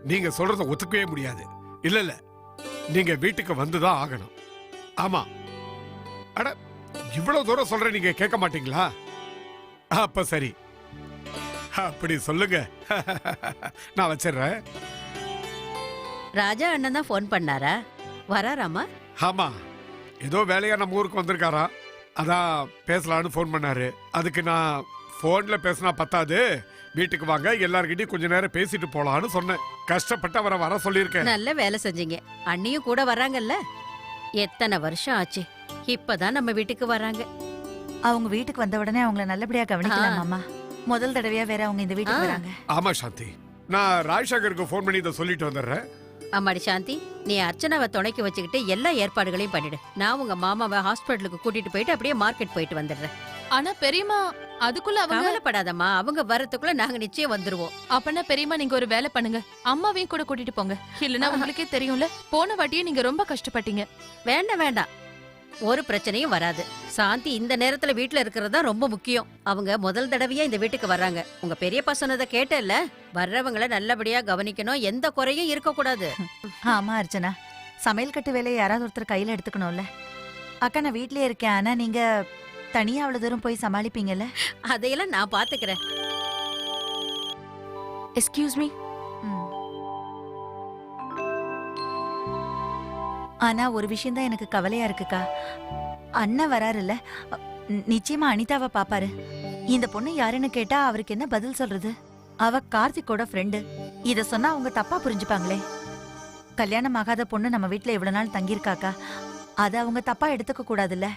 நீங்க சொல்றத ஒத்துக்கவே முடியாது. இல்ல இல்ல, நீங்க வீட்டுக்கு வந்துதான் ஆகணும். ஆமா. அட, இவ்வளவு தூரம் சொல்ற, நீங்க கேட்க மாட்டீங்களா? அப்ப சரி, அப்படி சொல்லுங்க. நான் வச்சிடுறேன். ராஜா அண்ணன் தான் போன் பண்ணாரா? வராராமா? ஆமா, ஏதோ வேலையா நம்ம ஊருக்கு வந்திருக்காரா, அதான் பேசலான்னு போன் பண்ணாரு. அதுக்கு நான் போன்ல பேசினா பத்தாது, வீட்டுக்கு வாங்க, எல்லார்கிட்டயும் கொஞ்ச நேரம் பேசிட்டு போலான்னு சொன்னேன். கஷ்டப்பட்டு அவரை வர சொல்லியிருக்கேன். நல்ல வேலை செஞ்சீங்க. அண்ணியும் கூட வராங்கல்ல. எத்தனை வருஷம் ஆச்சு, இப்பதான் நம்ம வீட்டுக்கு வராங்க. அவங்க வீட்டுக்கு வந்த உடனே அவங்கள நல்லபடியா கவனிக்கலாம் மாமா. முதல் தடவையா வேற அவங்க இந்த வீட்டுக்கு வராங்க. ஆமா சாந்தி, நான் ராஜசேகருக்கு போன் பண்ணி இதை சொல்லிட்டு வந்துடுறேன். அம்மாடி சாந்தி, நீ அர்ச்சனாவை துணைக்கு வச்சுக்கிட்டு எல்லா ஏற்பாடுகளையும் பண்ணிடு. நான் உங்க மாமாவை ஹாஸ்பிட்டலுக்கு கூட்டிட்டு போயிட்டு அப்படியே மார்க்கெட் போயிட்டு வந்துடுறேன். ஆனா பெரியம்மா, அதுக்குள்ள அவங்க... கவலைப்படாதம்மா, அவங்க வரதுக்குள்ள நாங்க நிச்சயம் வந்துருவோம். அப்பனா பெரியம்மா, நீங்க ஒரு வேலை பண்ணுங்க, அம்மாவையும் கூட கூட்டிட்டு போங்க. இல்லன்னா உங்களுக்கே தெரியும்ல, போன வாட்டியே நீங்க ரொம்ப கஷ்டப்பட்டீங்க. வேண்டாம் வேண்டாம், ஒரு பிரச்சனையும் வராது. சாந்தி இந்த நேரத்துல வீட்டுல இருக்கிறது தான் ரொம்ப முக்கியம். அவங்க முதல் தடவையா இந்த வீட்டுக்கு வர்றாங்க. உங்க பெரியப்பா சொன்னதை கேட்டல்ல, வர்றவங்கள நல்லபடியா கவனிக்கணும், எந்த குறையும் இருக்க கூடாது. ஆமா அர்ச்சனா, சமையல் கட்டு வேலையை யாராவது ஒருத்தர் கையில எடுத்துக்கணும்ல. அக்கா நான் வீட்லயே இருக்கேன், ஆனா நீங்க தனியா அவ்வளவு தூரம் போய் சமாளிப்பீங்கல்ல? அதையெல்லாம் நான் பாத்துக்கிறேன். Excuse me. ஆனா ஒரு விஷயம் தான் எனக்கு கவலையா இருக்குக்கா. அண்ணன் வராருல்ல, நிச்சயமா அனிதாவை பாப்பாரு. இந்த பொண்ணு யாருன்னு கேட்டா அவருக்கு என்ன பதில் சொல்றது? அவ கார்த்திகோட ஃப்ரெண்டு. இத சொன்னா அவங்க தப்பா புரிஞ்சுப்பாங்களே. கல்யாணம் ஆகாத பொண்ணு நம்ம வீட்டுல இவ்வளவு நாள் தங்கியிருக்காக்கா, அத அவங்க தப்பா எடுத்துக்க கூடாதுல்ல.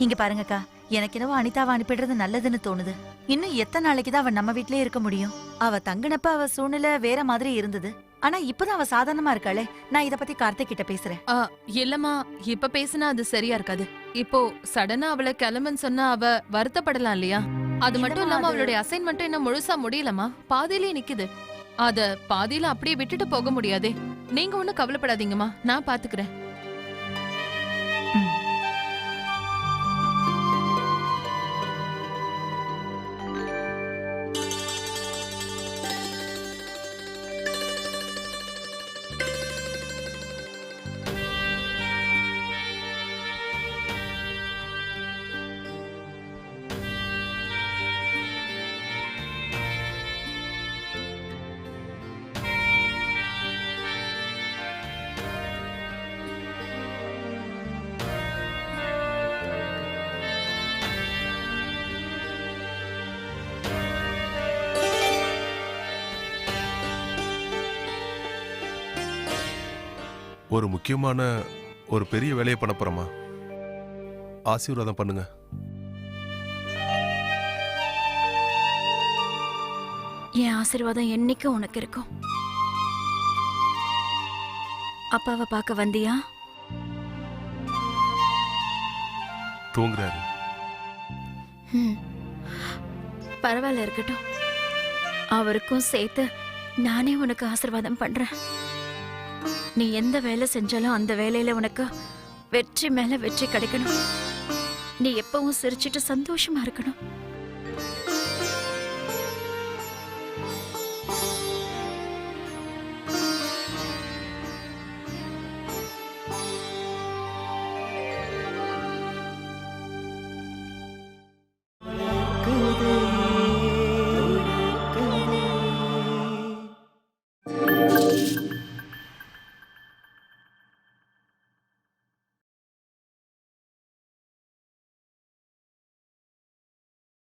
இங்க பாருங்கக்கா, எனக்கு என்னவோ அனிதாவை அனுப்பிடுறது நல்லதுன்னு தோணுது. இன்னும் எத்தனை நாளைக்கு தான் அவ நம்ம வீட்லயே இருக்க முடியும்? அவ தங்கினப்ப அவ சூழ்நிலை வேற மாதிரி இருந்தது. ஆனா இப்பதான் அவ சாதாரணமா இருக்காளே. நான் இத பத்தி கார்த்திக் கிட்ட பேசுறேன். இல்லம்மா, இப்ப பேசினா அது சரியா இருக்காது. இப்போ சடனா அவளை கிளம்புன்னு சொன்னா அவ வருத்தப்படலாம் இல்லையா? அது மட்டும் இல்லாம அவளுடைய அசைன்மெண்ட்டும் இன்னும் முழுசா முடியலமா, பாதியிலேயே நிக்குது. அத பாதியில அப்படியே விட்டுட்டு போக முடியாதே. நீங்க ஒண்ணும் கவலைப்படாதீங்கம்மா, நான் பாத்துக்கிறேன். ஒரு முக்கியமான ஒரு பெரிய வேலையை பண்ண போறோமா, ஆசீர்வாதம் பண்ணுங்க. என் ஆசீர்வாதம் என்னைக்கும் உனக்கு இருக்கும். அப்பாவை பார்க்க வந்தியா? தூங்குறாரு. பரவாயில்ல, இருக்கட்டும். அவருக்கும் சேர்த்து நானே உனக்கு ஆசீர்வாதம் பண்றேன். நீ எந்த வேலை செஞ்சாலும் அந்த வேலையில உனக்கு வெற்றி மேல வெற்றி கிடைக்கணும். நீ எப்பவும் சிரிச்சிட்டு சந்தோஷமா இருக்கணும்.